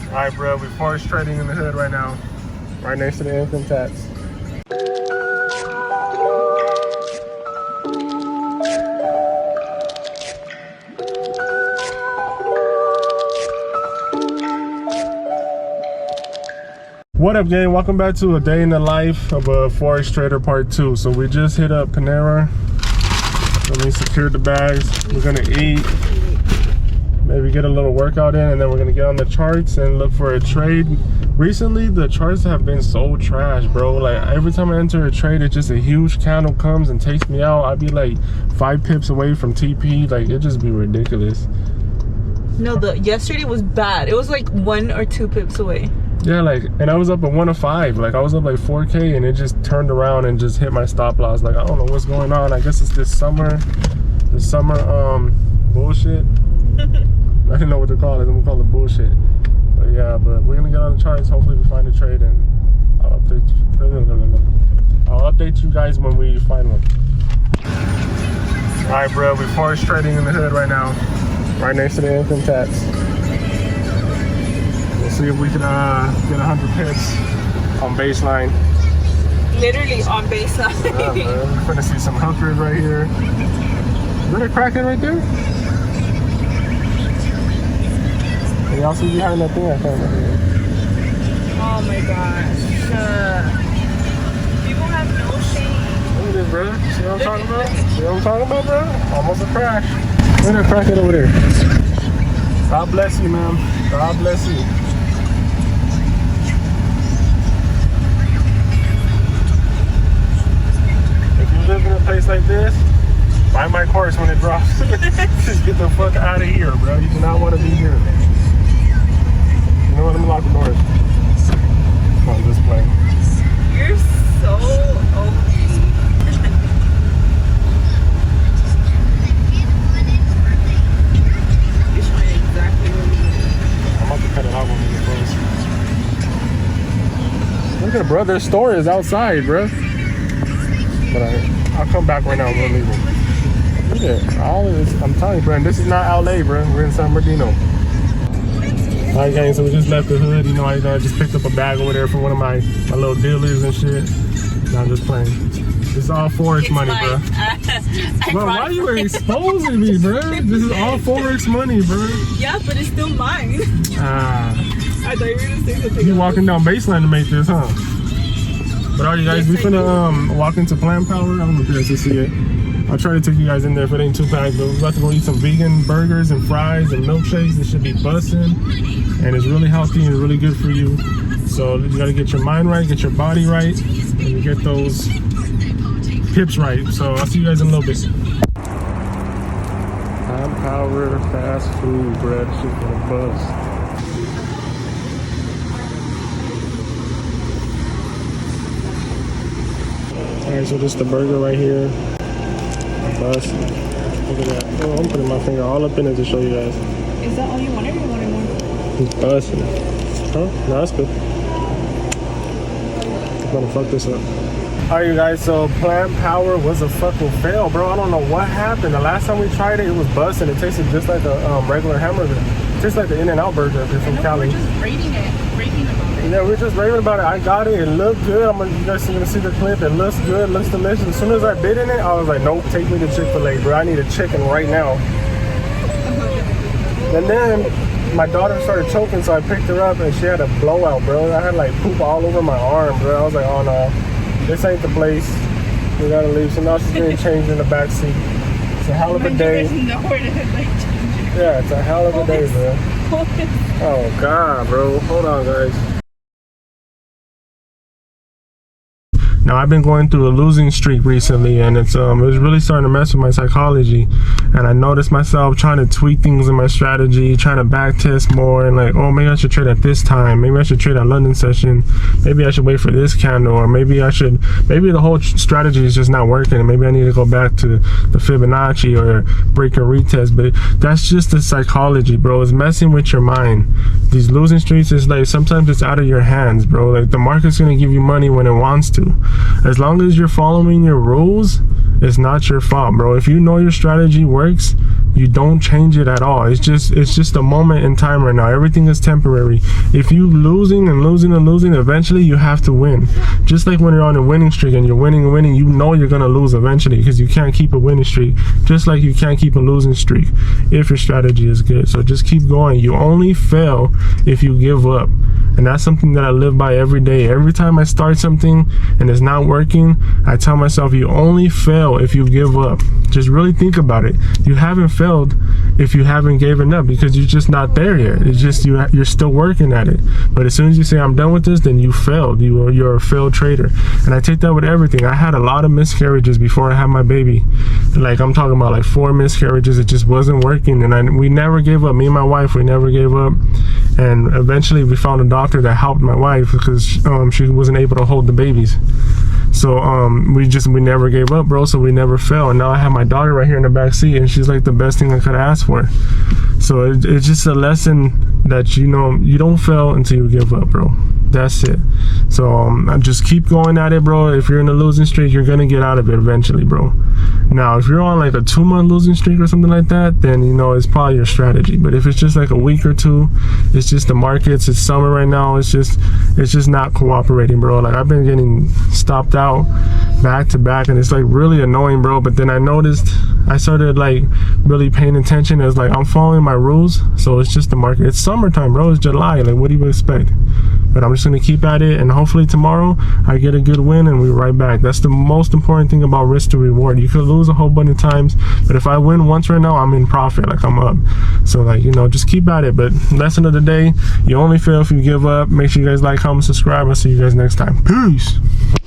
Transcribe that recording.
Alright, bro, we're Forex trading in the hood right now. Right next to the income tax. What up, gang? Welcome back to a day in the life of a Forex trader part 2. So we just hit up Panera. Let me secure the bags. We're gonna eat, maybe get a little workout in, and then we're gonna get on the charts and look for a trade. Recently, the charts have been so trash, bro. Like every time I enter a trade, it's just a huge candle comes and takes me out. I'd be like 5 pips away from TP. Like it just be ridiculous. No, yesterday was bad. It was like 1 or 2 pips away. Yeah, like, and I was up at 1 of 5. Like I was up like 4K, and it just turned around and just hit my stop loss. Like I don't know what's going on. I guess it's this summer bullshit. I didn't know what to call it. Then we'll call it bullshit. But yeah, but we're gonna get on the charts. Hopefully we find a trade, and I'll update you. I'll update you guys when we find one. All right, bro. We're Forex trading in the hood right now, right next to the income tax. We'll see if we can get 100 pips on baseline. Literally on baseline. Yeah, man. We're gonna see some hookers right here. Is that a crackhead right there? Can y'all see behind that thing? I can't remember. Oh my gosh. People have no shame. Look at this, bro. See what I'm talking about? See what I'm talking about, bro? Almost a crash. Look at that crackhead over there. God bless you, man. God bless you. If you live in a place like this, buy my course when it drops. Just get the fuck out of here, bro. You do not want to be here. You know what? Let me lock the doors. Come on, just play. You're so OP. You're showing exactly what we need. I'm about to cut it out when we get close. Look at it, bro. Their store is outside, bro. But I'll come back right now. I'm gonna leave it. Look at it. All of this, I'm telling you, bro. This is not LA, bro. We're in San Bernardino. Alright, gang, so we just left the hood. You know, I just picked up a bag over there from one of my little dealers and shit. No, I'm just playing. This is all Forex money, bro. Bro, why are you exposing me, bro? This is all Forex money, bro. Yeah, but it's still mine. Ah. I thought you were gonna say something. You walking down baseline to make this, huh? But alright, guys, we finna walk into Plant Power. I don't know if you guys can see it. I'll try to take you guys in there if it ain't too packed, but we're about to go eat some vegan burgers and fries and milkshakes. It should be bussin', and it's really healthy and really good for you. So you gotta get your mind right, get your body right, and you get those hips right. So I'll see you guys in a little bit. Plant Power fast food, bro. This shit's gonna bust. Alright, so just the burger right here. Bust. Look at that. Oh, I'm putting my finger all up in it to show you guys. Is that all you wanted, or you wanted more? It's busting. Huh? No, that's good. I'm gonna fuck this up. Alright, you guys, so Plant Power was a fucking fail, bro. I don't know what happened. The last time we tried it, it was busting. It tasted just like a regular hamburger. It tastes like the In-N-Out burger if you're from Cali. We're just raving about it. Yeah, we're just raving about it. I got it. It looked good. You guys are gonna see the clip. It looks good. Looks delicious. As soon as I bit in it, I was like, nope, take me to Chick-fil-A, bro. I need a chicken right now. And then my daughter started choking, so I picked her up, and she had a blowout, bro. I had like poop all over my arm, bro. I was like, oh no, this ain't the place. We gotta leave. So now she's getting changed in the back seat. It's a hell of a day. Yeah, it's a hell of a day, bro. Oh God, bro. Hold on, guys. Now I've been going through a losing streak recently, and it was really starting to mess with my psychology. And I noticed myself trying to tweak things in my strategy, trying to back test more, and like, oh, maybe I should trade at this time. Maybe I should trade at London session. Maybe I should wait for this candle, or maybe the whole strategy is just not working, and maybe I need to go back to the Fibonacci or break and retest. But that's just the psychology, bro. It's messing with your mind. These losing streaks is like, sometimes it's out of your hands, bro. Like the market's gonna give you money when it wants to. As long as you're following your rules, it's not your fault, bro. If you know your strategy works, you don't change it at all. It's just a moment in time right now. Everything is temporary. If you losing and losing and losing, eventually you have to win. Just like when you're on a winning streak and you're winning and winning, you know you're gonna lose eventually, because you can't keep a winning streak, just like you can't keep a losing streak if your strategy is good. So just keep going. You only fail if you give up. And that's something that I live by every day. Every time I start something and it's not working, I tell myself, you only fail if you give up. Just really think about it. You haven't failed if you haven't given up, because you're just not there yet. It's just you're still working at it. But as soon as you say, I'm done with this, then you failed. You're a failed trader. And I take that with everything. I had a lot of miscarriages before I had my baby. Like, I'm talking about like 4 miscarriages. It just wasn't working. And we never gave up. Me and my wife, we never gave up. And eventually we found a doctor that helped my wife, because she wasn't able to hold the babies. So we never gave up, bro. So we never fell. And now I have my daughter right here in the back seat, and she's like the best thing I could ask for. So it's just a lesson that, you know, you don't fail until you give up, bro. That's it. So just keep going at it, bro. If you're in a losing streak, you're gonna get out of it eventually, bro. Now, if you're on like a 2-month losing streak or something like that, then, you know, it's probably your strategy. But if it's just like a week or two, it's just the markets, it's summer right now, it's just not cooperating, bro. Like, I've been getting stopped out back to back, and it's like really annoying, bro. But then I started like really paying attention. It's like I'm following my rules. So it's just the market. It's summertime, bro. It's July. Like, what do you expect? But I'm just gonna keep at it, and hopefully tomorrow I get a good win and we're right back. That's the most important thing about risk to reward. You could lose a whole bunch of times, but if I win once right now, I'm in profit. Like, I'm up. So, like, you know, just keep at it. But lesson of the day, you only fail if you give up. Make sure you guys like, comment, subscribe. I'll see you guys next time. Peace.